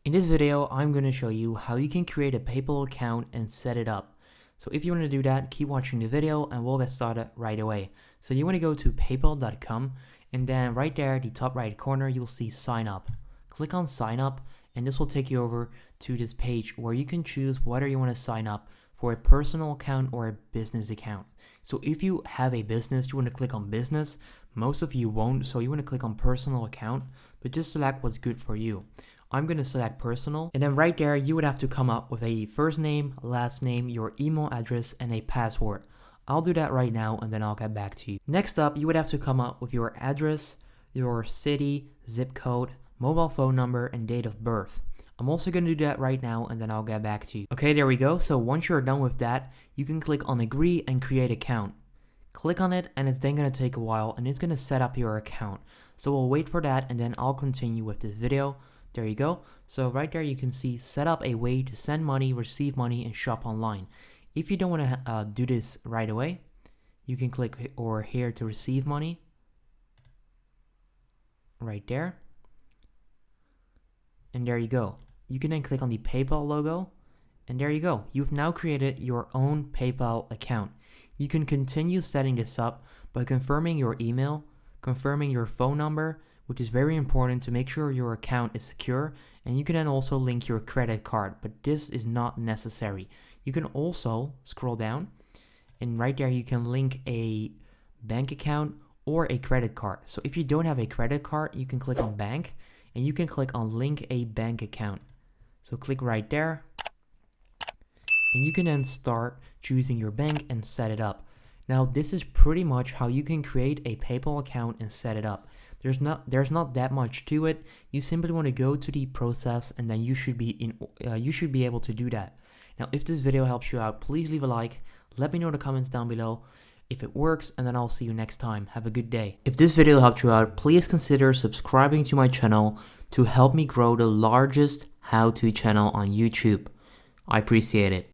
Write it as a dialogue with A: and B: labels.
A: In this video, I'm going to show you how you can create a PayPal account and set it up. So if you want to do that, keep watching the video and we'll get started right away. So you want to go to paypal.com and then right there at the top right corner, you'll see sign up. Click on sign up and this will take you over to this page where you can choose whether you want to sign up for a personal account or a business account. So if you have a business, you want to click on business. Most of you won't, so you want to click on personal account, but just select what's good for you. I'm going to select personal, and then right there you would have to come up with a first name, last name, your email address, and a password. I'll do that right now and then I'll get back to you. Next up, you would have to come up with your address, your city, zip code, mobile phone number, and date of birth. I'm also going to do that right now and then I'll get back to you. Okay, there we go. So once you're done with that, you can click on agree and create account. Click on it and it's then going to take a while and it's going to set up your account. So we'll wait for that and then I'll continue with this video. There you go. So right there you can see set up a way to send money, receive money, and shop online. If you don't want to do this right away, you can click over here to receive money. Right there. And there you go. You can then click on the PayPal logo. And there you go. You've now created your own PayPal account. You can continue setting this up by confirming your email, confirming your phone number, which is very important to make sure your account is secure, and you can then also link your credit card, but this is not necessary. You can also scroll down and right there you can link a bank account or a credit card. So if you don't have a credit card, you can click on bank and you can click on link a bank account. So click right there and you can then start choosing your bank and set it up. Now this is pretty much how you can create a PayPal account and set it up. There's not that much to it. You simply want to go to the process and then you should be able to do that. Now if this video helps you out, please leave a like. Let me know in the comments down below if it works, and then I'll see you next time. Have a good day. If this video helped you out, please consider subscribing to my channel to help me grow the largest how-to channel on YouTube. I appreciate it.